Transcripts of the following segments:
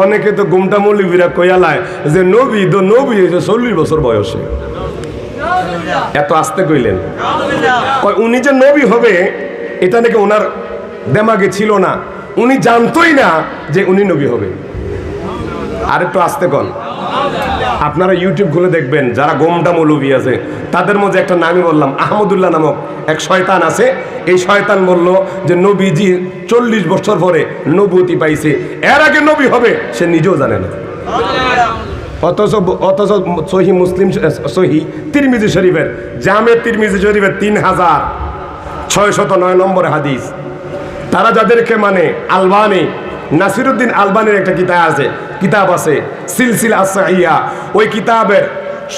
অনেকে তো গুমটা মৌলবীরা কইয়ালায় যে নবী 40 বছর বয়সে। এত আস্তে কইলেন? উনি যে নবী হবে এটা নাকি ওনার দেমাগে ছিল না, উনি জানতোই না যে উনি নবী হবে। আর একটু আস্তে কন। আপনারা ইউটিউব খুলে দেখবেন যারা গোমটা মৌলবী আছে তাদের মধ্যে একটা নামই বললাম, আহমদুল্লাহ নামক এক শয়তান আছে। এই শয়তান বলল যে নবীজি 40 বছর পরে নবুয়তি পাইছে, এর আগে নবী হবে সে নিজেও জানে না। অথচ সহি মুসলিম, সহি তিরমিজি শরীফের, জামে তিরমিজি শরীফের 3609 নম্বর হাদিস। তারা যাদেরকে মানে আলবানি, নাসিরুদ্দিন আলবানির একটা কিতাব আছে সিলসিলা আস-সাহিহা। ওই কিতাবের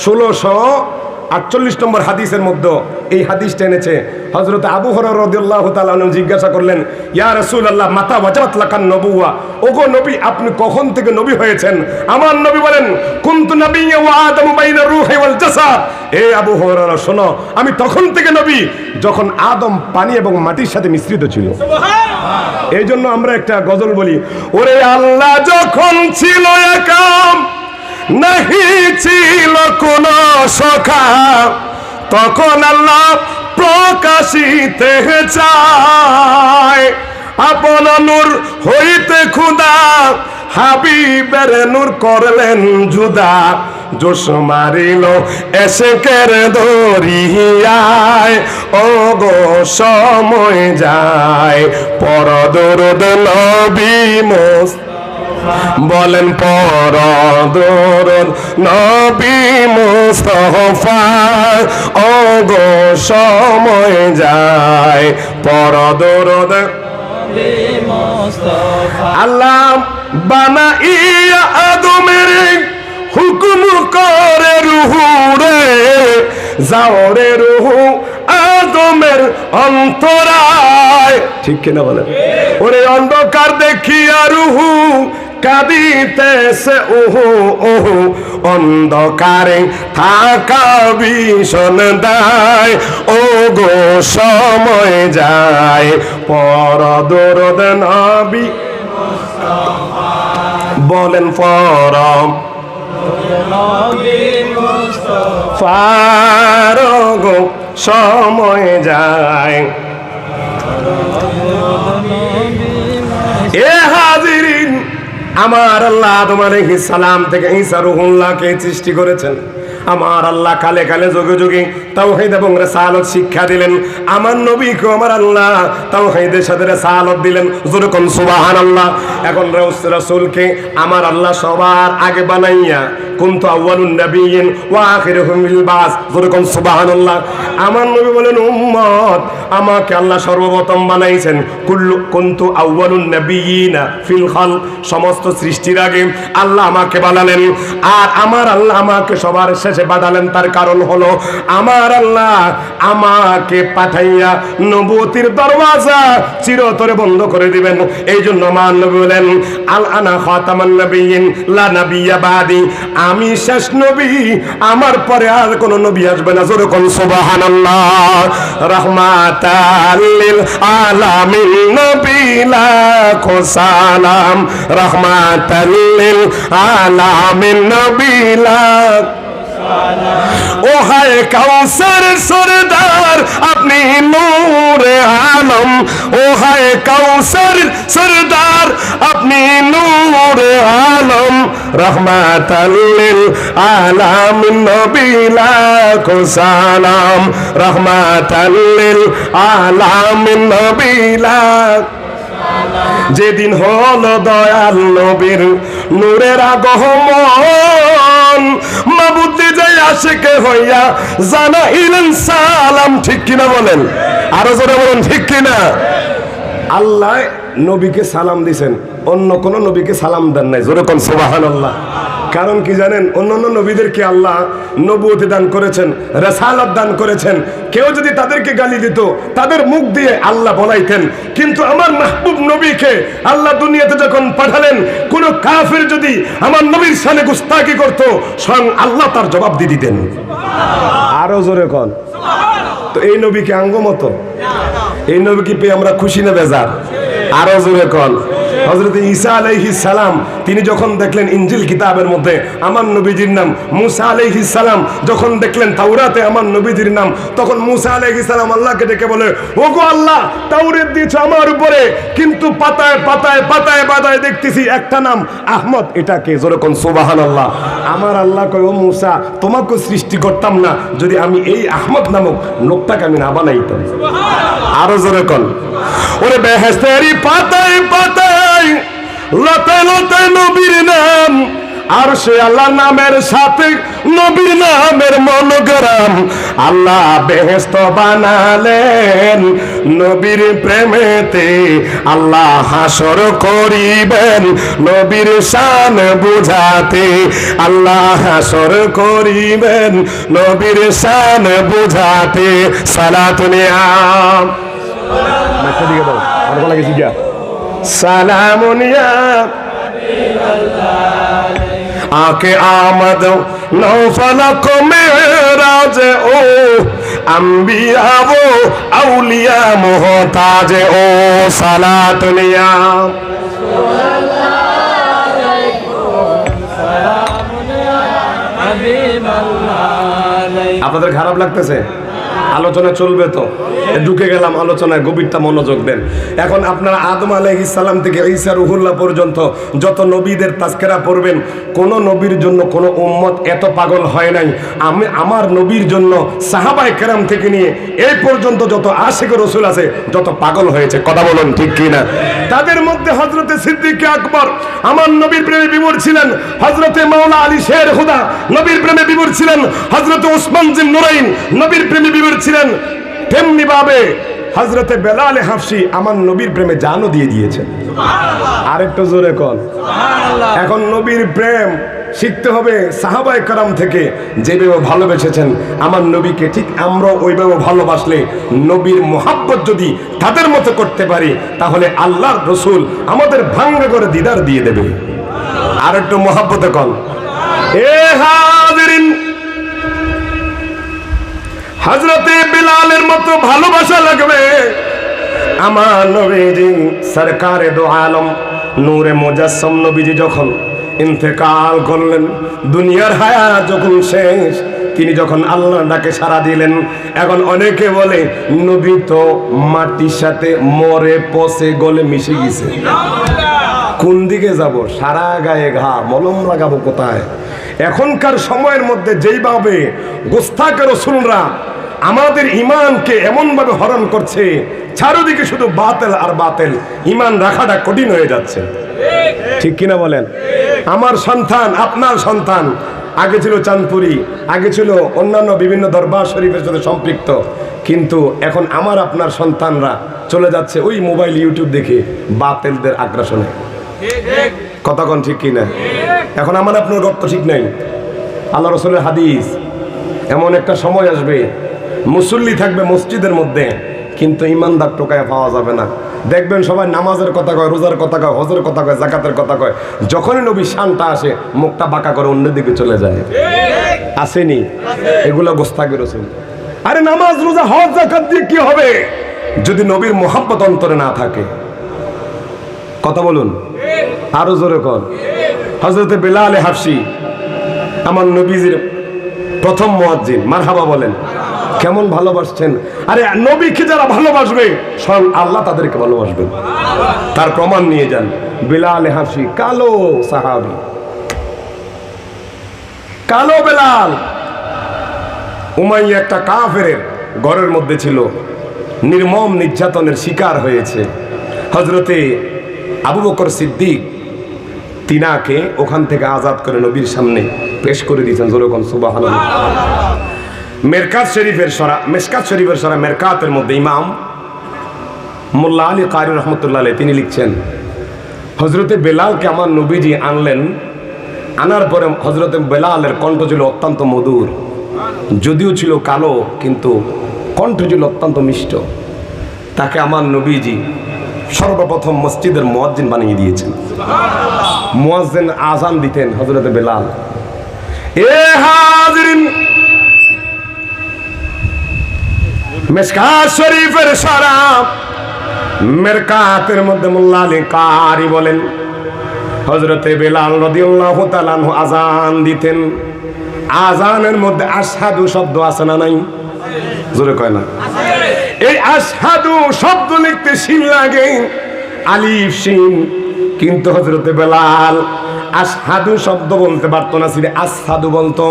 1648 নম্বর হাদিসের মধ্যে এই হাদিসটা এনেছে। হযরত আবু হুরায়রা রাদিয়াল্লাহু তাআলা আনহু জিজ্ঞাসা করলেন, ইয়া রাসূলুল্লাহ মাতা ওয়াজাবাত লাকান নবুওয়া, ওগো নবী আপনি কখন থেকে নবী হয়েছেন? আমার নবী বলেন, কুনতু নাবিয়্যা ওয়া আদামু বাইনা রূহি ওয়াল জাসাদ। এই আবু হুরায়রা শোনো, আমি তখন থেকে নবী যখন আদম পানি এবং মাটির সাথে মিশ্রিত ছিল। সুবহানাল্লাহ। এই জন্য আমরা একটা গজল বলি, ওরে আল্লাহ যখন ছিল একা, নাহি ছিল কোন সখা, তখন আল্লাহ প্রকাশিতে চায়, আপন নূর হইতে খুদা হাবিবের নূর করলেন জুদা, জোশ মারিল এসেকের দরিয়ায়, ও গো সময় যায় পর দরুদ নবী বলেন পর দরুদ নবী মুস্তাফা, ও গো সময় যায় পর দরুদ নবী মুস্তাফা। আল্লাহ বানাইয়া আদমের হুকুম করে রুহু রে, যাও রে রুহু আদমের অন্তরায়। ঠিক কিনা বলেন? ওরে অন্ধকার দেখিয়া রুহু কাঁদিতেছে ওহো ওহো, অন্ধকারে থাকা ভীষণ দায়, ও গো সময় যায় পর দরুদ নবী বলেন পর ফারুক সময় যায়। এ হাজিরিন, আমার আল্লাহ আদম আলাইহিস সালাম থেকে ঈসা রূহুল্লাহকে সৃষ্টি করেছেন। আমার আল্লাহ কালে কালে যুগে যুগে তাওহীদ এবং রিসালাত শিক্ষা দিলেন। আমার নবীকে আমার আল্লাহ তাওহীদের সাথে রিসালাত দিলেন। জোরে কোন সুবহানাল্লাহ। এখন রাসূলকে আমার আল্লাহ সবার আগে বানাইয়া কুনতু আউয়ালুন নাবিয়্যিন ওয়া আখিরুহুম বিল বাস। জোরে কোন সুবহানাল্লাহ। আমার নবী বলেন, উম্মত আমাকে আল্লাহ সর্বপ্রথম বানাইছেন। কুনতু আউয়ালুন নাবিয়্যিনা ফিল খালক, সমস্ত সৃষ্টির আগে আল্লাহ আমাকে বানালেন। আর আমার আল্লাহ আমাকে সবার শেষে বানালেন। তার কারণ হলো আমার আল্লাহ আমাকে পাঠাইয়া নবুয়তির দরওয়াজা চিরতরে বন্ধ করে দিবেন। এই জন্য আমার নবী বলেন, আল আনা খাতামান নাবিয়্যিন লা নাবিয়্যা বাদি, আমি শেষ নবী, আমার পরে আর কোন নবী আসবে না। জোরে কোন সুবহানাল্লাহ। রাহমাতাল লিল আলামিন নবী লাখো সালাম, রাহমাতাল লিল আলামিন নবী লাখো ও হায় কাউসার সরদার আপনি নূরে আলম, ও হায় কাউসার সরদার আপনি নূরে আলম, রহমাতাল লিল আলামিন নবী লাখো সালাম, রহমাতাল লিল আলামিন নবী লাখো। যেদিন হলো দয়াল নবীর নূরের আগমন, মাবুদে যাই আশিকে হইয়া জানাইলেন সালাম। ঠিক কিনা বলেন? আরো জোরে বলেন ঠিক কিনা? আল্লাহ নবীকে সালাম দিয়েছেন, অন্য কোন নবীকে সালাম দেন নাই। জোরে কোন সুবহানাল্লাহ। কারণ কি জানেন? অন্যান্য নবীদেরকে আল্লাহ নবুয়তি দান করেছেন, রিসালাত দান করেছেন। কেউ যদি তাদেরকে গালি দিত তাদের মুখ দিয়ে আল্লাহ বলাইতেন। কিন্তু আমার মাহবুব নবীকে আল্লাহ দুনিয়াতে যখন পাঠালেন, কোন কাফির যদি আমার নবীর শানে গুস্তাখি করত, স্বয়ং আল্লাহ তার জবাব দিয়ে দিতেন। আরো জোরে কোন সুবহানাল্লাহ। তো এই নবীকে আঙ্গ মতো, এই নবীকে পেয়ে আমরা খুশি না বেজার? আরো জোরে কোন। হযরত ঈসা আলাইহিস সালাম তিনি যখন দেখলেন ইনজিল কিতাবের মধ্যে আমার নবীজির নাম মুসা আলাইহিস সালাম যখন দেখলেন তাওরাতে আমার নবীজির নাম, তখন মুসা আলাইহিস সালাম আল্লাহকে ডেকে বলে, ওগো আল্লাহ, তাওরাত দিয়েছো আমার উপরে, কিন্তু পাতায় পাতায় পাতায় পাতায় দেখতেছি একটা নাম আহমদ। এটা কে? জোরে কোন সুবহানাল্লাহ। আমার আল্লাহ কয়, ও মুসা, তোমাকে সৃষ্টি করতাম না যদি আমি এই আহমদ নামক লোকটাকে আমি না বানাইতাম। আরো জোরে কোন। ওরে বেহেশতেরই পাতায় পাতায় লতায় লতায় নবীর নাম, আর সে আল্লাহ নামের সাথে নবীর নামের মনোগ্রাম। আল্লাহ বেহেশত বানালেন নবীর প্রেমেতে, আল্লাহ হাসর করিবেন নবীর শান বুঝাতে, আল্লাহ হাসর করিবেন নবীর শান বুঝাতে। সালাতুনিয়া সালামুনিয়া आके आमद नौफलक मेराज ओ अंबिया वो औलिया मोहताज ओ सलातुनिया। আপনাদের খারাপ লাগতেছে? আলোচনা চলবে তো, ঢুকে গেলাম আলোচনায়, গভীরতা মনোযোগ দেন। এখন আপনারা আদম আলাইহিস সালাম থেকে ঈসা রুহুল্লাহ পর্যন্ত যত নবীদের তাজকিরা পড়বেন, কোন নবীর জন্য কোন উম্মত এত পাগল হয় নাই। আমি আমার নবীর জন্য সাহাবায়ে কেরাম থেকে নিয়ে এই পর্যন্ত যত আশিক রাসূল আছে যত পাগল হয়েছে, কথা বলুন ঠিক কি না? তাদের মধ্যে হযরতে সিদ্দিক আকবর আমার নবীর প্রেমে বিমূঢ় ছিলেন, হযরতে মাওলা আলী শের খুদা নবীর প্রেমে বিমূঢ় ছিলেন, হযরতে উসমান জিন নুরাইন নবীর প্রেমে বিমূঢ় ছিলেন। তেমনি ভাবে হযরতে বেলাল হাফসি আমার নবীর প্রেমে জানও দিয়ে দিয়েছেন। আরেকটু জোরে কোন সুবহানাল্লাহ। এখন নবীর প্রেম শিখতে হবে সাহাবায়ে কেরাম থেকে, যেভাবে ভালোবেসেছেন আমার নবীকে, ঠিক আমরা ওইভাবে ভালোবাসলে নবীর মুহাব্বত যদি তাদের মতো করতে পারি, তাহলে আল্লাহর রাসূল আমাদের ভাঙ্গা করে দিদার দিয়ে দেবে। আর একটু মুহাব্বতে কোন এ হাজিরিন, হযরতে বিলালের মতো ভালোবাসা লাগবে আমার নবীজি সরকারে দো আলম নূরে মুজাসসাম নবীজি যখন ইন্তেকাল করলেন, দুনিয়ার হায়াত যখন শেষ, তিনি যখন আল্লাহর ডাকে সাড়া দিলেন। এখন অনেকে বলে নবী তো মাটির সাথে মরে পচে গলে মিশে গেছে, কোন দিকে যাব? সারা গায়ে ঘা, মলম লাগাবো কোথায়? এখনকার সময়ের মধ্যে যেইভাবে গোস্তাকে রাসূলরা আমাদের ঈমানকে এমন ভাবে হরণ করছে, চারিদিকে শুধু বাতিল আর বাতিল, ঈমান রাখাটা কঠিন হয়ে যাচ্ছে, ঠিক কিনা বলেন? আমার সন্তান, আপনার সন্তান আগে ছিল চাঁদপুরি, আগে ছিল অন্যান্য বিভিন্ন দরবার শরীফের সাথে সম্পৃক্ত, কিন্তু এখন আমার আপনার সন্তানরা চলে যাচ্ছে ওই মোবাইল ইউটিউব দেখে বাতিলদের আগ্রাসনে। কথা কোন ঠিক কিনা? এখন আমার আপনার রক্ত ঠিক নাই। আল্লাহ রাসূলের হাদিস, এমন একটা সময় আসবে মুসল্লি থাকবে মসজিদের মধ্যে, কিন্তু ইমানদার টোকায় পাওয়া যাবে না। দেখবেন সবাই নামাজের কথা কয়, রোজার কথা কয়, হজের কথা কয়, যাকাতের কথা কয়, যখনই নবী শানটা আসে মুখটা বাঁকা করে অন্যদিকে চলে যায়। আসেনি এগুলো গোস্তাকে রাসূল। আরে নামাজ রোজা হজ যাকাত দিয়ে কি হবে যদি নবীর মুহাব্বত অন্তরে না থাকে? কথা বলুন আরো জোরে কর। হযরতে বেলাল হাফসি আমার নবীজির প্রথম মুয়াজ্জিন, মারহাবা বলেন। কেমন ভালোবাসছেন! আরে নবীকে যারা ভালোবাসবে স্বয়ং আল্লাহ তাদেরকে ভালোবাসবেন। তার প্রমাণ নিয়ে যান। বেলাল হাফসি কালো সাহাবী, কালো বেলাল। উমাইয়া একটা কাফেরের ঘরের মধ্যে ছিল, নির্মম নির্যাতনের শিকার হয়েছে। হযরতে আবু বকর সিদ্দিক তিনাকে ওখান থেকে আজাদ করে নবীর সামনে পেশ করে দিয়েছেন। যেরকম সুবহানাল্লাহ। মেরকাত শরীফের সরা, মেশকাত শরীফের সরা মেরকাতের মধ্যে ইমাম মোল্লা আলী কারি রহমতুল্লাহ আলাইহি তিনি লিখছেন, হযরতে বেলালকে আমার নবীজি আনলেন। আনার পরে হযরতে বেলালের কণ্ঠ ছিল অত্যন্ত মধুর, যদিও ছিল কালো কিন্তু কণ্ঠ ছিল অত্যন্ত মিষ্ট। তাকে আমার নবীজি সর্বপ্রথম মসজিদের মুয়াজ্জিন বানিয়ে দিয়েছেন। মুয়াজ্জিন আযান দিতেন হযরতে বেলাল। এ হাজিরিন, মেশকাত শরীফের সরা মেরকাতের মধ্যে মোল্লা আলী কারি বলেন, হযরতে বেলাল রাদিয়াল্লাহু তাআলা আনহু আযান দিতেন। আযানের মধ্যে আশহাদু শব্দ আছে না নাই? জোরে কয় না? এই আশহাদু শব্দ লিখতে শিন লাগে, আলিফ শিন। কিন্তু হযরতে বেলাল আশহাদু শব্দ বলতে পারতো না, সিরে আশহাদু বলতো।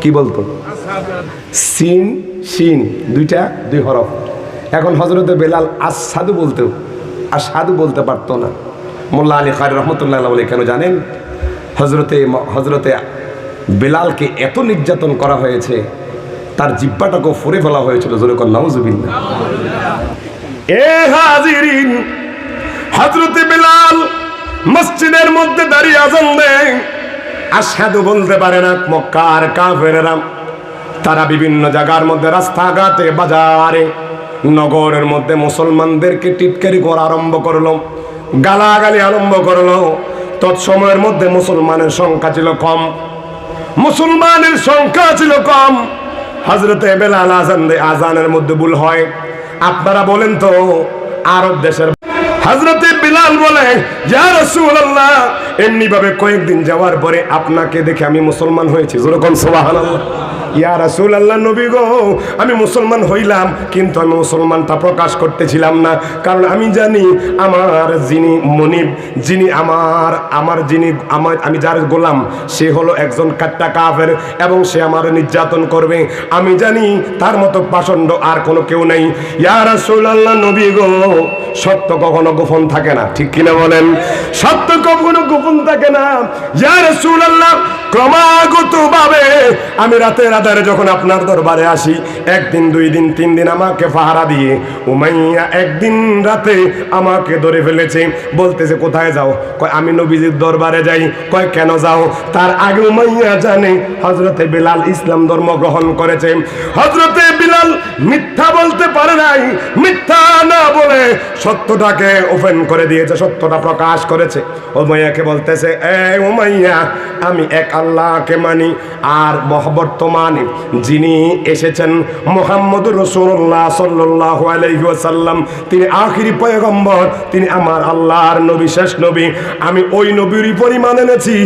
কি বলতো? সিন শিন দুই হরফ। এখন হযরতে বেলাল আশহাদু বলতে পারতো না। মোল্লা আলী কারি রহমতুল্লাহ আলাইহি কেন জানেন? হযরতে বেলালকে এত নির্যাতন করা হয়েছে, তার জিহ্বাটাকে ফুঁড়ে ফেলা হয়েছিল। জোরে কোন নাউজুবিল্লাহ। এ হাজিরিন, হযরতে বেলাল মসজিদের মধ্যে দাঁড়িয়ে আযান দেয়, আশহাদু বলতে পারে না। মক্কার কাফেররা তারা বিভিন্ন জায়গার মধ্যে, রাস্তাঘাটে, বাজারে, নগরের মধ্যে মুসলমানদেরকে টিটকারি করা আরম্ভ করলো, গালাগালি আরম্ভ করলো। তৎসময়ের মধ্যে মুসলমানের সংখ্যা ছিল কম। হযরতে বেলাল আযান দেয়, আযানের মধ্যে ভুল হয়। আপনারা বলেন তো, আরব দেশের হযরতে বেলাল বলে, ইয়া রাসূলুল্লাহ, এমনি ভাবে কয়েকদিন যাওয়ার পরে আপনাকে দেখে আমি মুসলমান হয়েছি। যেরকম সুবহানাল্লাহ। ইয়া রাসূলুল্লাহ, নবী গো, আমি মুসলমান হইলাম, কিন্তু আমি মুসলমানটা প্রকাশ করতেছিলাম না। কারণ আমি জানি আমার যিনি মনিব, আমি যার গোলাম, সে হলো একজন কাট্টা কাফের, এবং সে আমার নির্যাতন করবে। আমি জানি তার মতো পাষণ্ড আর কোনো কেউ নেই। ইয়া রাসূলুল্লাহ, নবী গো, সত্য কখনো গোপন থাকে না, ঠিক কিনা বলেন? সত্য কখনো গোপন থাকে না। ইয়া রাসূলুল্লাহ, ক্রমাগতভাবে আমি রাতের আধারে যখন আপনার দরবারে আসি, একদিন, 2 দিন, 3 দিন আমাকে পাহারা দিয়ে উমাইয়া একদিন রাতে আমাকে ধরে ফেলেছে। বলতেছে, কোথায় যাও? কয়, আমি নবীজির দরবারে যাই। কয়, কেন যাও? তার আগে উমাইয়া জানে হযরতে বেলাল ইসলাম ধর্ম গ্রহণ করেছে। হযরতে বেলাল মিথ্যা বলতে পারে নাই, মিথ্যা না বলে সত্যটাকে ওপেন করে দিয়েছে, সত্যটা প্রকাশ করেছে। উমাইয়াকে বলতেছে, এই উমাইয়া, আমি এক আল্লাহকে মানি, আর বর্তমানে যিনি এসেছেন মুহাম্মদুর রাসূলুল্লাহ সাল্লাল্লাহু আলাইহি ওয়াসাল্লাম, তিনি আখিরি পয়গম্বর, তিনি আমার আল্লাহর নবী, শেষ নবী। আমি ওই নবীর পরিমাণ এনেছি,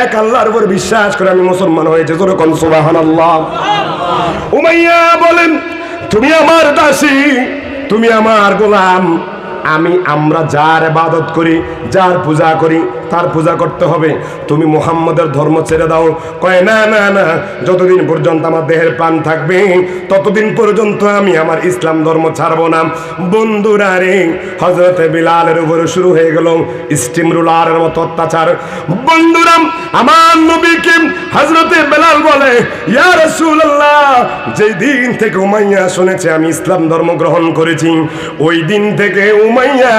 এক আল্লাহর উপর বিশ্বাস করে আমি মুসলমান হয়েছে। যেরকম সুবহানাল্লাহ। উমাইয়া বলেন, তুমি আমার দাসী, তুমি আমার গোলাম। আমরা যার ইবাদত করি, যার পূজা করি, তার পূজা করতে হবে। তুমি মুহাম্মদের ধর্ম ছেড়ে দাও। কয়, না না না, যতদিন পর্যন্ত আমার দেহের প্রাণ থাকবে, ততদিন পর্যন্ত আমি আমার ইসলাম ধর্ম ছাড়বো না। বন্ধুরা রে, হযরতে বেলালের উপরে শুরু হয়ে গেল স্টিম রোলারের মতো অত্যাচার। বন্ধুরা, আমার নবীকে হযরতে বেলাল বলে, ইয়া রাসূলুল্লাহ, যেই দিন থেকে উমাইয়া শুনেছে আমি ইসলাম ধর্ম গ্রহণ করেছি, ওই দিন থেকে উমাইয়া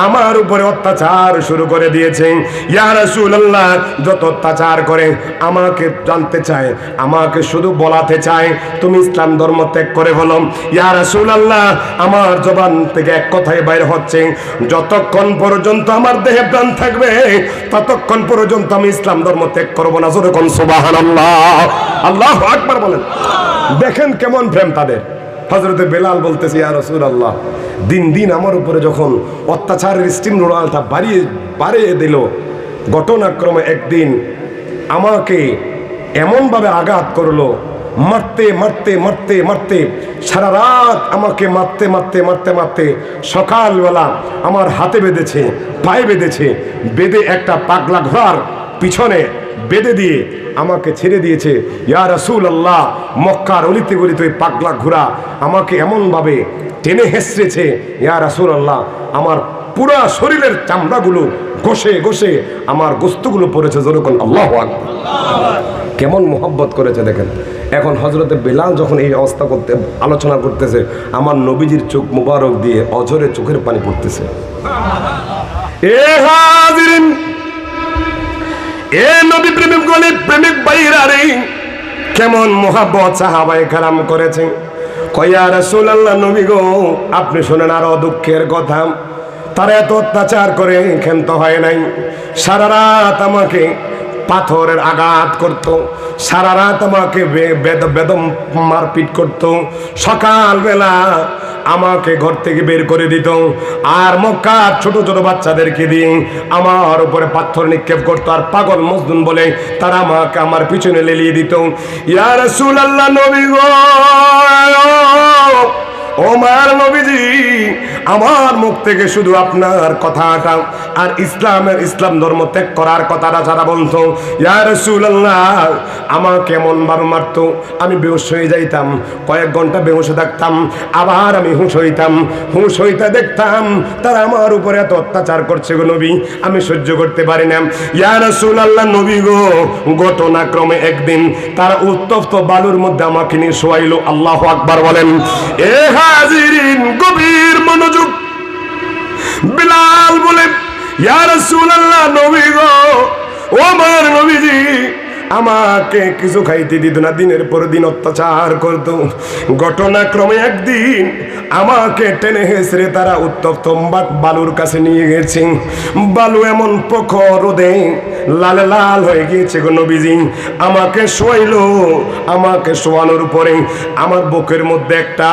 আমার উপরে অত্যাচার শুরু করে দিয়েছে। ইয়া রাসূলুল্লাহ, যত অত্যাচার করে আমাকে জানতে চায়, আমাকে শুধু বলাতে চায় তুমি ইসলাম ধর্ম ত্যাগ করে বলো। ইয়া রাসূলুল্লাহ, আমার জবান থেকে এক কথাই বাইরে হচ্ছে, যতক্ষণ পর্যন্ত আমার দেহে প্রাণ থাকবে, ততক্ষণ পর্যন্ত আমি ইসলাম ধর্ম ত্যাগ করবো না। যেরকম সুবহানাল্লাহ, আল্লাহু আকবার বলেন। দেখেন কেমন প্রেম তাদের। হযরতে বেলাল বলতেছে, ইয়া রাসূলুল্লাহ, দিন দিন আমার উপরে যখন অত্যাচারের স্টিম রোলালটা বাড়িয়ে দিল, ঘটনাক্রমে একদিন আমাকে এমনভাবে আঘাত করলো, মারতে মারতে মারতে মারতে সারা রাত আমাকে মারতে মারতে মারতে মারতে সকালবেলা আমার হাতে বেঁধেছে, পায়ে বেঁধেছে, বেঁধে একটা পাগলা ঘোড়ার পিছনে বেঁধে দিয়ে আমাকে ছেড়ে দিয়েছে। ইয়া রাসূলুল্লাহ, মক্কার অলিতে গলিতে ওই পাগলা ঘোড়া আমাকে এমনভাবে টেনে হেসড়েছে, ইয়া রাসূলুল্লাহ, আমার পুরো শরীরের চামড়াগুলো ঘষে ঘষে আমার গোস্তগুলো পড়েছে। যেরকম আল্লাহু আকবার, কেমন মোহব্বত করেছে দেখেন। এখন হযরতে বেলাল যখন এই অবস্থা আলোচনা করতেছে, আমার নবীজির চোখ মুবারক দিয়ে অঝরে চোখের পানি পড়তেছে। এ হাজিরিন, এ নবী প্রেমিক গলি প্রেমিক ভাইরা রে, কেমন মোহাব্বত সাহাবায়ে কেরাম করেছে। কয়, ইয়া রাসূলুল্লাহ, নবী গো, আপনি শুনেন আরো দুঃখের কথা। তারা এত অত্যাচার করে ক্ষান্ত হয় নাই, সারা রাত আমাকে পাথরের আঘাত করত, সারা রাত আমাকে বেদম মারপিট করত, সকালবেলা আমাকে ঘর থেকে বের করে দিত, আর মক্কার ছোট ছোট বাচ্চাদেরকে দিয়ে আমার উপরে পাথর নিক্ষেপ করতো, আর পাগল মজদুন বলে তারা আমাকে আমার পিছনে লেলিয়ে দিত। ইয়া রাসূলুল্লাহ, নবী গো, ও মার নবীজি, আমার মুখ থেকে শুধু আপনার কথাটা আর ইসলাম ধর্ম ত্যাগ করার কথাটা যারা বলতো, ইয়া রাসূলুল্লাহ, আমাকে এমন ভাবে মারতো, আমি বেহুশ হয়ে যাইতাম, কয়েক ঘন্টা বেহুশ থাকতাম, আবার আমি হুঁশ হইতাম, হুঁশ হইতে দেখতাম তারা আমার উপরে এত অত্যাচার করছে গো নবী, আমি সহ্য করতে পারি না। ইয়া রাসূলুল্লাহ, নবী গো, ঘটনাক্রমে একদিন তারা উত্তপ্ত বালুর মধ্যে আমাকে নিয়ে শোয়াইলো। আল্লাহু আকবার বলেন। এ হাজিরিন, গভীর মনোযোগ। বিলাল বলে, ইয়া রাসূলুল্লাহ, নবী গো, ও আমার নবীজি, আমাকে কিছু খাইতে দিত না, দিনের পর দিন অত্যাচার করত। ঘটনাক্রমে একদিন আমাকে টেনে হেসড়ে তারা উত্তপ্ত বালুর কাছে নিয়ে গেছে। বালু এমন প্রখর রোদে লাল লাল হয়ে গিয়েছে গো নবীজি। আমাকে শোয়াইলো, আমাকে শোয়ানোর পরে আমার বুকের মধ্যে একটা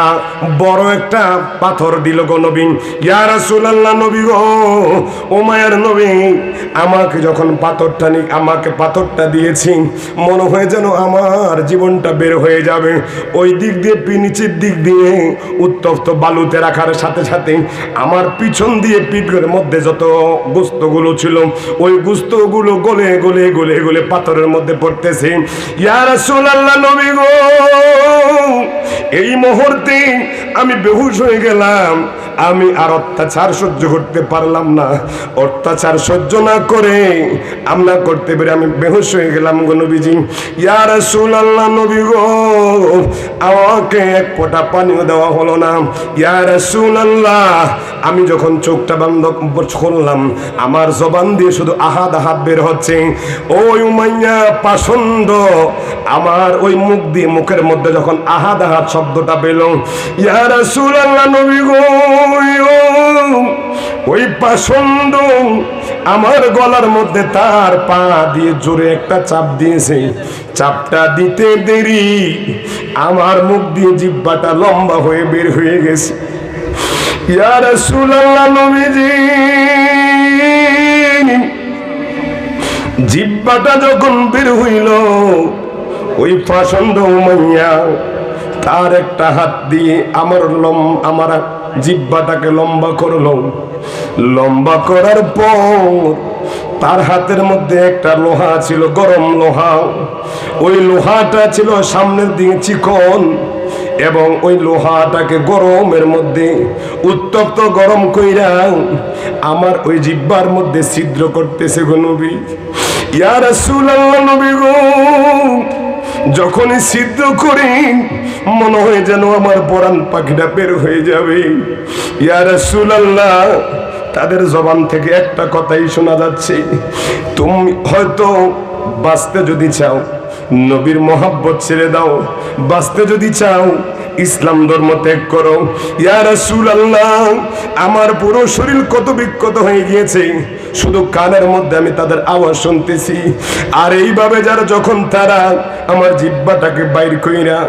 বড় একটা পাথর দিল গো নবী। ইয়া রাসূলুল্লাহ, নবী গো, ও মায়ের নবী, আমাকে যখন আমাকে পাথরটা দিয়েছি, মনে হয় যেন আমার জীবনটা বের হয়ে যাবে। ওই দিক দিয়ে নিচের দিক দিয়ে উত্তপ্ত বালুতে রাখার সাথে সাথে আমার পিছন দিয়ে পিঠের মধ্যে যত গোস্তগুলো ছিল, ওই গোস্তগুলো গলে গলে গলে গলে পাথরের মধ্যে পড়তেছে। ইয়া রাসূলুল্লাহ, নবী গো, এই মুহূর্তে আমি বেহুশ হয়ে গেলাম। আমি আর অত্যাচার সহ্য করতে পারলাম না। অত্যাচার সহ্য না করে আমরা করতে পেরে আমি বেহুশ হয়ে গেলাম গো নবীজি। ইয়া রাসূলুল্লাহ, নবী গো, আমাকে এক ফোঁটা পানিও দেওয়া হলো না। ইয়া রাসূলুল্লাহ, আমি যখন চোখটা বন্ধ করলাম, আমার জবান দিয়ে শুধু আহাদ আহাদ বের হচ্ছে। ওই উমাইয়া পাষণ্ড আমার ওই মুখ দিয়ে, মুখের মধ্যে যখন আহাদ আহাদ শব্দটা পেল, ইয়া রাসূলুল্লাহ, নবী গো, ওই পাষণ্ড আমার গলার মধ্যে তার পা দিয়ে জোরে একটা চাপ দিয়েছে। চাপটা দিতে দেরি আমার মুখ দিয়ে জিহ্বাটা লম্বা হয়ে বের হয়ে গেছে। ইয়া রাসূলুল্লাহ, নবীজি, জিহ্বাটা যখন বের হইল, ওই পাষণ্ড উমাইয়া তার একটা হাত দিয়ে আমার জিহ্বাটাকে লম্বা করলো। লম্বা করার পর তার হাতের মধ্যে একটা লোহা ছিল, গরম লোহা। ওই লোহাটা ছিল সামনের দিকে চিকন, এবং ওই লোহাটাকে গরমের মধ্যে উত্তপ্ত গরম কইরা আমার ওই জিহ্বার মধ্যে ছিদ্র করতেছে গো নবী। ইয়া রাসূলুল্লাহ, নবী গো, যখনই ছিদ্র করি মনে হয় যেন আমার পরাণ পাখিটা বের হয়ে যাবে। ইয়া রাসূলুল্লাহ, তাদের জবান থেকে একটা কথাই শোনা যাচ্ছে, তুমি হয়তো বাঁচতে যদি চাও নবীর মহব্বত ছেড়ে দাও, বাঁচতে যদি চাও ইসলাম ধর্ম ত্যাগ করো। ইয়া রাসূলুল্লাহ, আমার পুরো শরীর কত বিক্ষত হয়ে গিয়েছে, শুধু কানের মধ্যে আমি তাদের আওয়াজ শুনতেছি। আর এইভাবে যারা যখন তারা আমার জিহ্বাটাকে বাইর কইরা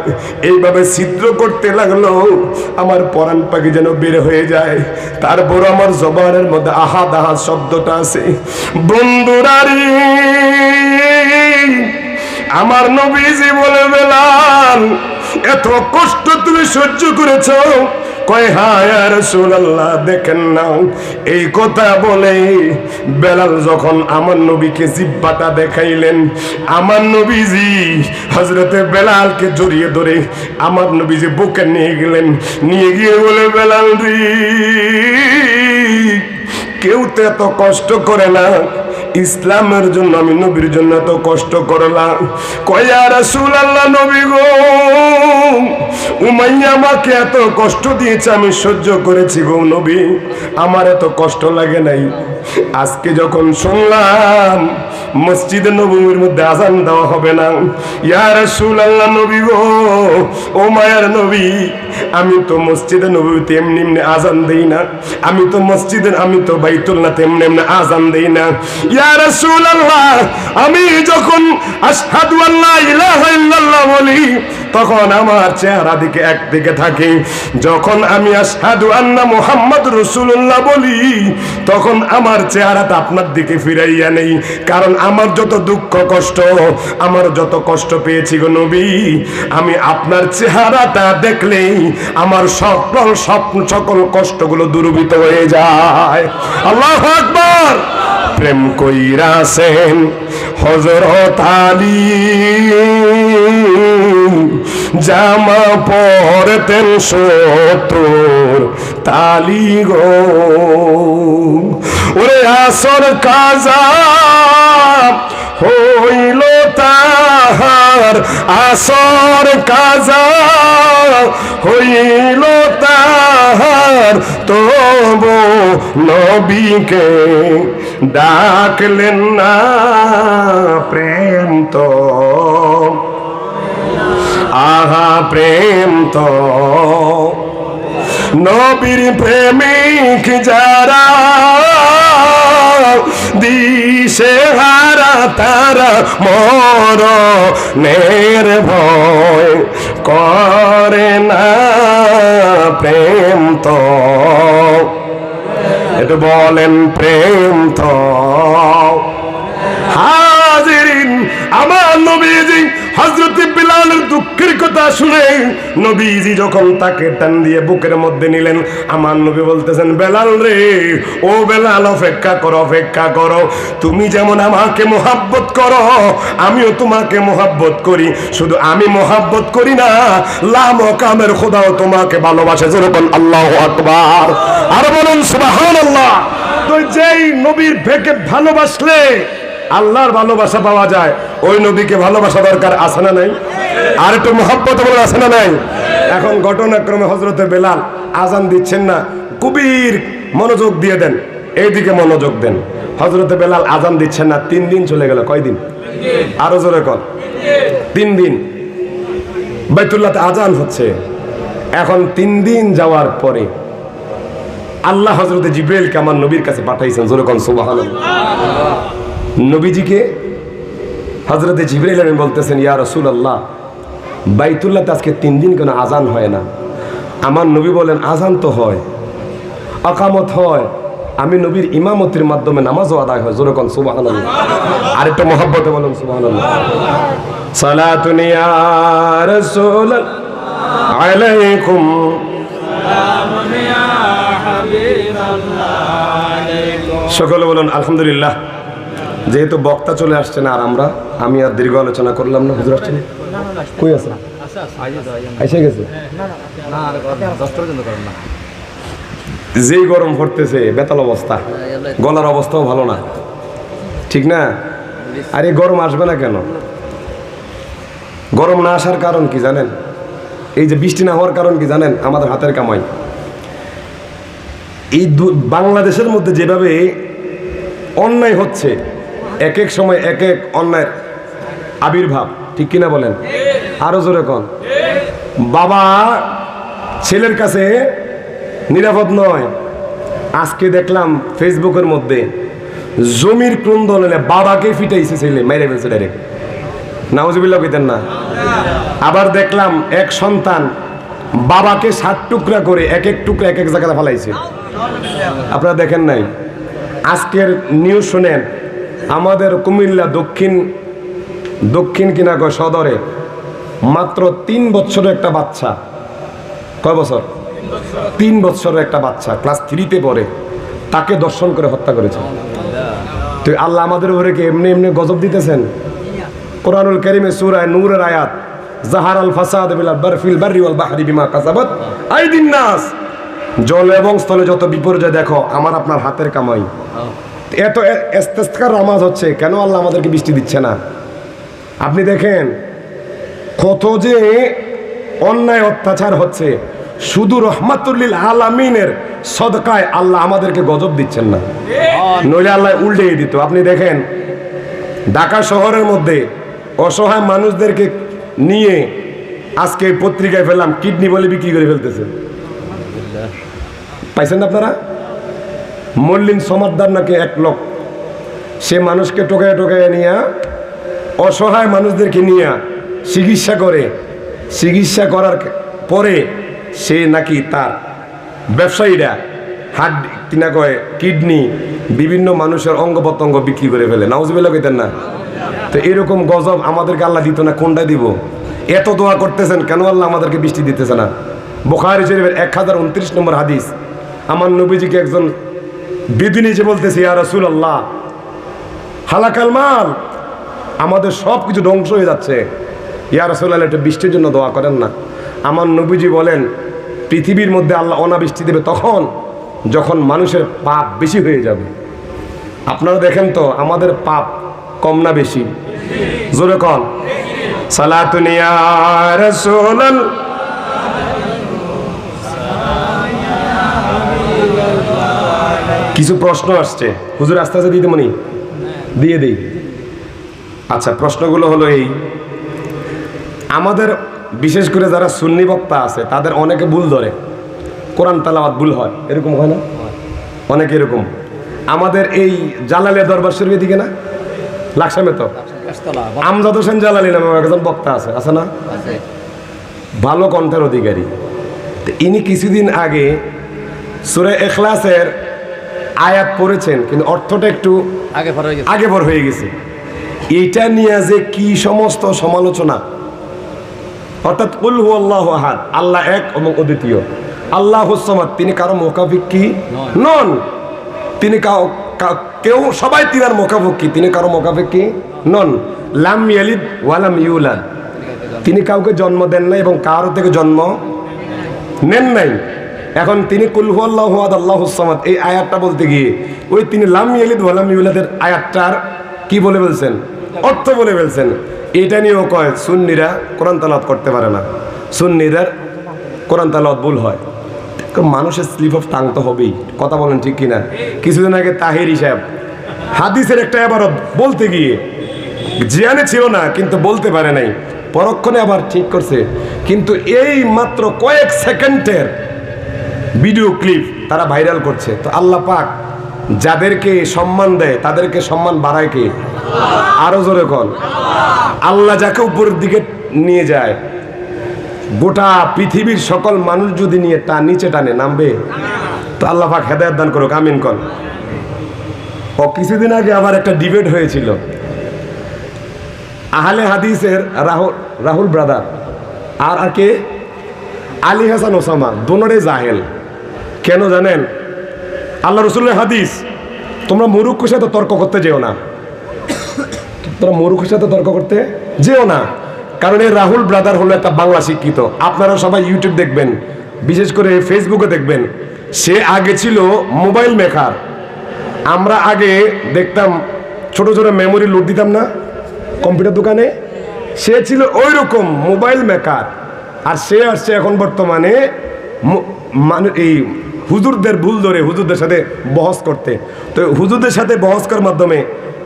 এইভাবে ছিদ্র করতে লাগলো, আমার পরাণ পাখি যেন বের হয়ে যায়। তারপর আমার জবানের মধ্যে আহাদ আহাদ শব্দটা আছে। বন্ধুরা রে, আমার নবীজি বলে, বেলাল, এত কষ্ট তুমি সহ্য করেছো? কয়, হ্যাঁ ইয়া রাসূলুল্লাহ, দেখেন না। এই কথা বলে বেলাল যখন আমার নবীকে জিহ্বাটা দেখাইলেন, আমার নবীজি হযরতে বেলালকে জড়িয়ে ধরে আমার নবীজি বুকে নিয়ে গেলেন। নিয়ে গিয়ে বলে, বেলাল রে, কেউ তো এত কষ্ট করে না, ইসলামের জন্য আমি নবীর জন্য এত কষ্ট করলাম। কয়, ইয়া রাসূলুল্লাহ, নবী গো, উমাইয়া আমাকে এত কষ্ট দিয়েছে, আমি সহ্য করেছি গো নবী, আমার এত কষ্ট লাগে নাই। আজকে যখন শুনলাম মসজিদে নববীর মধ্যে আজান দেওয়া হবে না, ইয়া রাসূলুল্লাহ, নবী গো, ও মায়ার নবী, আমি তো মসজিদে নববীতে এমনি এমনি আজান দেই না, আমি তো বাইতুল্লাহতে এমনি এমনি আজান দেই না। ইয়া রাসূলুল্লাহ, আমি যখন আশহাদু আল্লা ইলাহা ইল্লাল্লাহ বলি তখন আমার চেহারা দিকে একদিকে থাকে, যখন আমি আশহাদু আন্না মুহাম্মাদুর রাসূলুল্লাহ বলি তখন আমার চেহারাটা আপনার দিকে ফিরাইয়া নেই। কারণ আমার যত দুঃখ কষ্ট, আমার যত কষ্ট পেয়েছি গো নবী, আমি আপনার চেহারাটা দেখলেই আমার সকল কষ্টগুলো দূরীভূত হয়ে যায়। আল্লাহু আকবার। প্রেম কইরাছেন হযরত আলী, জামা পরতেন ৭০ তালি গো, ওরে আসর কাজা হইল তাহার, আসর কাজা হইল তাহার, তবু নবীকে ডাকলেন না। প্রেম তো আহা, প্রেম তো নবীর প্রেমিক যারা, দিশে হারা তারা মরণের ভয় করে না। প্রেম তো, এটা বলেন, প্রেম তো। হাজিরিন, আমার নবীজি হযরত বিলালের দুঃখের কথা শুনে নবীজি যখন তাকে টান দিয়ে বুকের মধ্যে নিলেন, আমার নবী বলতেছেন, বেলাল রে, ও বেলাল, অপেক্ষা করো, অপেক্ষা করো। তুমি যেমন আমাকে মোহাব্বত করো, আমিও তোমাকে মোহাব্বত করি। শুধু আমি মোহাব্বত করি না, লা মকামের খোদাও তোমাকে ভালোবাসে। যেরকম আল্লাহু আকবার, আর বলুন সুবহানাল্লাহ। তো যেই নবীর ভেকে ভালোবাসলে আল্লাহর ভালোবাসা পাওয়া যায়, ওই নবীকে ভালোবাসা দরকার, আছে না নাই? আর একটু মহব্বত বলে, আছে না নাই? এখন ঘটনাক্রমে হযরতে বেলাল আজান দিচ্ছেন না, গভীর মনোযোগ দিয়ে দেন, এইদিকে মনোযোগ দেন। হযরতে বেলাল আজান দিচ্ছেন না, 3 দিন চলে গেল। কয়দিন? আরো জোরে কর। 3 দিন বাইতুল্লাহতে আজান হচ্ছে। এখন 3 দিন যাওয়ার পরে আল্লাহ হযরতে জিবরাইলকে আমার নবীর কাছে পাঠাইছেন। জোরে কোন সুবহানাল্লাহ। নবীজিকে হযরতে জিবরাইল আমিন বলতেছেন, ইয়া রাসূলুল্লাহ, বাইতুল্লাহতে আজকে 3 দিন কেন আজান হয় না? আমার নবী বলেন, আজান তো হয়, আকামত হয়, আমি নবীর ইমামতির মাধ্যমে নামাজও আদায় হয়। জোরে কোন সুবহানাল্লাহ। আর একটু মহব্বতে বলুন সুবহানাল্লাহ। সালাতুন ইয়া রাসূল আলাইকুম, সালামুন ইয়া হাবিবাল্লাহ আলাইকুম। সকলে বলুন আলহামদুলিল্লাহ। যেহেতু বক্তা চলে আসছেন, আর আমি আর দীর্ঘ আলোচনা করলাম না। হুজুর আসছেন? কই আছে? এসে গেছে? যেই গরম পড়তেছে, বেতাল অবস্থা, গলার অবস্থাও ভালো না, ঠিক না? আর এই গরম আসবে না কেন? গরম না আসার কারণ কি জানেন? এই যে বৃষ্টি না হওয়ার কারণ কি জানেন? আমাদের হাতের কামাই। এই বাংলাদেশের মধ্যে যেভাবে অন্যায় হচ্ছে, এক এক সময় এক এক অন্যায়ের আবির্ভাব, ঠিক কিনা বলেন? আরো জোরে কোন। বাবা ছেলের কাছে নিরাপদ নয়। আজকে দেখলাম ফেসবুকের মধ্যে জমির ক্রন্দন হলে বাবাকে ফিটাইছে ছেলে, মেরে ফেলছে ডাইরেক্ট। নাউজুবিল্লাহ কইতেন না? আবার দেখলাম এক সন্তান বাবাকে 7 টুকরা করে এক এক টুকরা এক এক জায়গায় ফেলাইছে। আপনারা দেখেন নাই? আজকের নিউজ শুনেন, আমাদের কুমিল্লা দক্ষিণ কিনা সদরে মাত্র 3 বছরের একটা বাচ্চা, কয় বছর? 3 বছরের একটা বাচ্চা, ক্লাস 3-তে পড়ে, তাকে দর্শন করে হত্যা করেছে। তো আল্লাহ আমাদের উপরে কি এমনি এমনি গজব দিতেছেন? কোরআনুল কারীমে সূরা নূরের আয়াত, জাহারাল ফাসাদ ফিল বাররি ওয়াল বাহরি বিমা কাসাবাত আইদিন নাস। জল এবং স্থলে যত বিপর্যয় দেখো, আমার আপনার হাতের কামাই। এত ইস্তেসকার নামাজ হচ্ছে, কেন আল্লাহ আমাদেরকে বৃষ্টি দিচ্ছে না? আপনি দেখেন কত যে অন্যায় অত্যাচার হচ্ছে। শুধু রহমাতুল্লিল আলামিনের সদকায় আল্লাহ আমাদেরকে গজব দিচ্ছেন না, নইলে আল্লাহ উল্টেই দিত। আপনি দেখেন ঢাকা শহরের মধ্যে অসহায় মানুষদেরকে নিয়ে আজকে পত্রিকায় ফেললাম কিডনি বলে বিক্রি করে ফেলতেছে, পাইছেন না আপনারা? মল্লিন সমাদদার নাকি এক লোক, সে মানুষকে টোকায় টোকায় নিয়ে অসহায় মানুষদেরকে নিয়ে চিকিৎসা করে, চিকিৎসা করার পরে সে নাকি তার ব্যবসায়ীরা হার্ট কিনা কয় কিডনি বিভিন্ন মানুষের অঙ্গ প্রত্যঙ্গ বিক্রি করে ফেলে। নাউজুবিল্লাহ কইতেন না? তো এরকম গজব আমাদেরকে আল্লাহ দিত না, কোনটা দিব? এত দোয়া করতেছেন কেন আল্লাহ আমাদেরকে বৃষ্টি দিতেছে না? বুখারী শরীফের 1029 নম্বর হাদিস, আমার নবীজিকে একজন বেদুইন যে বলতেছে, ইয়া রাসূলুল্লাহ হালাকাল মাল, আমাদের সব কিছু ধ্বংস হয়ে যাচ্ছে, ইয়া রাসূলুল্লাহ একটা বৃষ্টির জন্য দোয়া করেন না। আমার নবীজি বলেন, পৃথিবীর মধ্যে আল্লাহ অনাবৃষ্টি দেবে তখন যখন মানুষের পাপ বেশি হয়ে যাবে। আপনারা দেখেন তো আমাদের পাপ কম না বেশি? জোরে কন সালাতুন ইয়া রাসূলুল্লাহ। কিছু প্রশ্ন আসছে, হুজুর আস্তে আস্তে দিতে মনি দিয়ে দেই। আচ্ছা, প্রশ্নগুলো হলো এই, আমাদের বিশেষ করে যারা সুন্নি বক্তা আছে তাদের অনেকে ভুল ধরে, কোরআন তেলাওয়াত ভুল হয়, এরকম হয় না? অনেকে এরকম। আমাদের এই জালালিয়া দরবার শরীফের দিকে না, লাকসামে তো আমজাদ হোসেন জালালি নামে একজন বক্তা আছে, আছে না? ভালো কণ্ঠের অধিকারী। তো ইনি কিছুদিন আগে সূরা ইখলাসের আয়াত পড়েছেন, কিন্তু অর্থটা একটু আগে পর হয়ে গেছে। এইটা নিয়ে যে কি সমস্ত সমালোচনা, অর্থাৎ কুল হুয়াল্লাহু আহাদ, আল্লাহ এক এবং অদ্বিতীয়, আল্লাহুস সামাদ, তিনি কারো মুখাপেক্ষী নন, তিনি কেউ সবাই তিনার মুখাপেক্ষী, তিনি কারো মুখাপেক্ষী নন। লাম ইয়ালিদ ওয়া লাম ইউলাদ, তিনি কাউকে জন্ম দেন নাই এবং কারো থেকে জন্ম নেন নাই। এখন তিনি কুল হুয়াল্লাহু আহাদ আল্লাহুস সামাদ এই আয়াতটা বলতে গিয়ে ওই তিনি লাম ইয়ালিদ ওয়া লাম ইউলাদের আয়াতটার কি বলে বলছেন? অর্থ বলে বলছেন। এটা নিয়েও কয় সুন্নিরা কোরআন তেলাওয়াত করতে পারে না, সুন্নিদের কোরআন তেলাওয়াত ভুল হয়। মানুষের স্লিপ অফ টাং তো হবেই, কথা বলেন ঠিক কিনা? কিছুদিন আগে তাহিরি সাহেব হাদিসের একটা ইবারত বলতে গিয়ে জিয়ানে ছিল না, কিন্তু বলতে পারে নাই, পরক্ষণে আবার ঠিক করছে। কিন্তু এই মাত্র কয়েক সেকেন্ডের ভিডিও ক্লিপ তারা ভাইরাল করছে। তো আল্লাহ পাক যাদেরকে সম্মান দেয় তাদেরকে সম্মান বাড়ায় কে? আরো জোরে কন। আল্লাহ যাকে উপরের দিকে নিয়ে যায়, গোটা পৃথিবীর সকল মানুষ যদি নিয়ে নিচে টানে, নামবে? তো আল্লাহ পাক হেদায়েত দান করুক, আমিন কন। ও কিছুদিন আগে আবার একটা ডিবেট হয়েছিল, আহলে হাদিসের রাহুল ব্রাদার আর কে আলী হাসান ওসামা, দোনোরে জাহেল। কেন জানেন? আল্লাহ রসুলের হাদিস, তোমরা মুরুক্ষের সাথে তর্ক করতে যেও না, তোমরা মুরুক্ষের সাথে তর্ক করতে যেও না। কারণ এই রাহুল ব্রাদার হলো একটা বাংলা শিক্ষিত, আপনারা সবাই ইউটিউব দেখবেন, বিশেষ করে ফেসবুকে দেখবেন। সে আগে ছিল মোবাইল মেকার। আমরা আগে দেখতাম ছোট ছোট মেমোরি লোড দিতাম না কম্পিউটার দোকানে, সে ছিল ওই রকম মোবাইল মেকার। আর সে আসছে এখন বর্তমানে এই হুজুরদের ভুল ধরে হুজুরদের সাথে বহস করতে। তো হুজুরদের সাথে বহস করার মাধ্যমে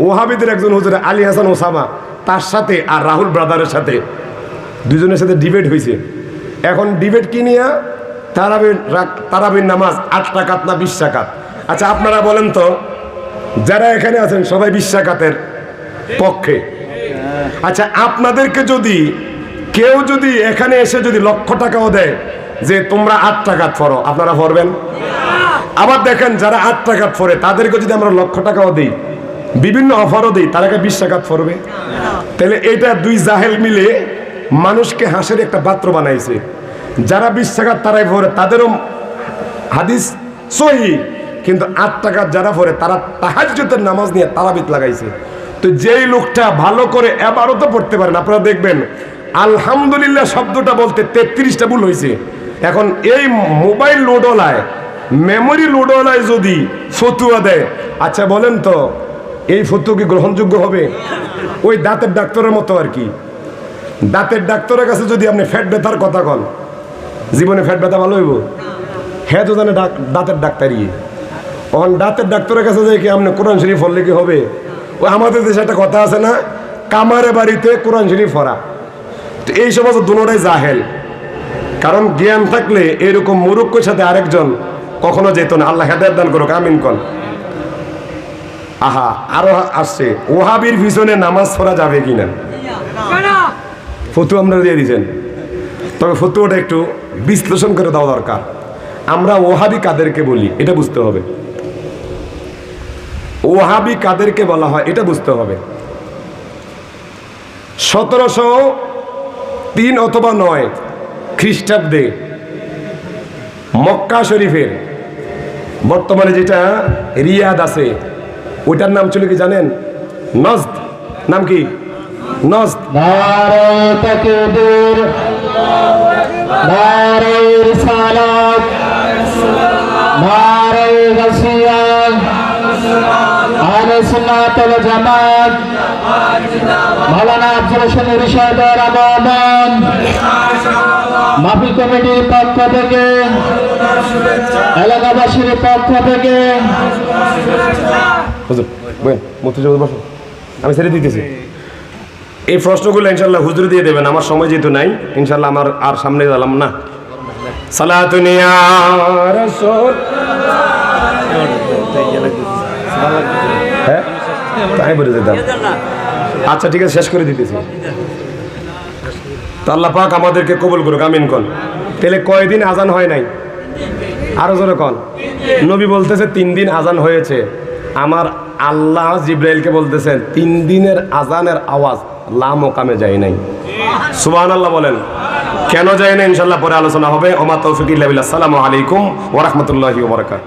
ওহাবিদের একজন হুজুর আলী হাসান ওসামা, তার সাথে আর রাহুল ব্রাদারের সাথে দুজনের সাথে ডিবেট হয়েছে। এখন ডিবেট কি নিয়ে? তারাবির নামাজ 8 রাকাত না 20 রাকাত? আচ্ছা আপনারা বলেন তো, যারা এখানে আছেন সবাই 20 রাকাতের পক্ষে। আচ্ছা আপনাদেরকে যদি কেউ যদি এখানে এসে যদি লক্ষ টাকাও দেয় যে তোমরা 8 রাকাত পড়ো, আপনারা পড়বেন? আবার দেখেন যারা 8 রাকাত পড়ে তাদেরকে যদি আমরা লক্ষ টাকাও দিই, বিভিন্ন অফারও দিই, তারা 20 রাকাত পড়বে? তাহলে এটা দুই জাহেল মিলে মানুষকে হাসের একটা পাত্র বানাইছে। যারা 20 রাকাত তারাই পড়ে, তাদেরও হাদিস সহি, কিন্তু 8 রাকাত যারা পড়ে তারা তাহাজ্জুদের নামাজ নিয়ে তারাবিত লাগাইছে। তো যেই লোকটা ভালো করে এবারও তো পড়তে পারেন, আপনারা দেখবেন আলহামদুলিল্লাহ শব্দটা বলতে 33টা ভুল হয়েছে। এখন এই মোবাইল লোডওয়ালায়, মেমোরি লোডওয়ালায় যদি ফতুয়া দেয়, আচ্ছা বলেন তো এই ফতুয়া কি গ্রহণযোগ্য হবে? ওই দাঁতের ডাক্তারের মতো আর কি। দাঁতের ডাক্তারের কাছে যদি আপনি ফ্যাট ব্যথার কথা কন জীবনে ফ্যাট ব্যথা ভালো হইব? হ্যাঁ তো জানে দাঁতের ডাক্তারি। তখন দাঁতের ডাক্তারের কাছে যে কি আপনি কোরআন শরীফ পড়লে কি হবে? ও আমাদের দেশে একটা কথা আছে না, কামারে বাড়িতে কোরআন শরীফ পড়া। তো এই সমস্ত দুটোটাই জাহেল। কারণ জ্ঞান থাকলে এরকম মুরুক্ষের সাথে আরেকজন কখনো যেত না। আল্লাহ হেদায়েত দান করুক, আমিন কোন। আহা, আরো আসছে, ওহাবির পিছনে নামাজ পড়া যাবে কিনা ফতোয়া আমরা দিয়ে দিয়েছেন। তবে ফতোয়াটা একটু বিশ্লেষণ করে দেওয়া দরকার। আমরা ওহাবি কাদেরকে বলি এটা বুঝতে হবে। ওহাবি কাদেরকে বলা হয় এটা বুঝতে হবে। 1703 অথবা 9 খ্রিস্টাব্দে মক্কা শরীফের বর্তমানে যেটা রিয়াদ আছে ওইটার নাম ছিল কি জানেন? নজদ। নাম কি? নজদ। নারে তাকবীর, নারে রিসালাত, নারে গাসিয়াত, আহলে সুন্নাত ওয়াল জামাত, মাওলানা আফজল হোসেন রিশাদের আগমন মাহফিল কমিটির পক্ষ থেকে, এলাকাবাসীর পক্ষ থেকে। হুজুর বলেন, মুফতি বসো, আমি ছেড়ে দিতেছি। এই প্রশ্নগুলো ইনশাল্লাহ হুজুর দিয়ে দেবেন, আমার সময় যেহেতু নাই। ইনশাল্লাহ আমার আর সামনে গেলাম না। সালাতুন ইয়া রাসূল, হ্যাঁ তাই বলে দিতাম। আচ্ছা ঠিক আছে, শেষ করে দিতেছি। তো আল্লাহ পাক আমাদেরকে কবুল করুক, আমিন কোন। তাহলে কয়দিন আজান হয় নাই? আরো জোরে কোন। নবী বলতেছে 3 দিন আজান হয়েছে। আমার আল্লাহ জিব্রাইলকে বলতেছেন 3 দিনের আজানের আওয়াজ লা মোকামে যায় নাই। সুবহানাল্লাহ বলেন। কেন যায় না ইনশাআল্লাহ পরে আলোচনা হবে। ওমা তৌফিক ইল্লা বিল্লাহ। আসসালামু আলাইকুম ওয়া রাহমাতুল্লাহি ওয়া বারাকাতুহু।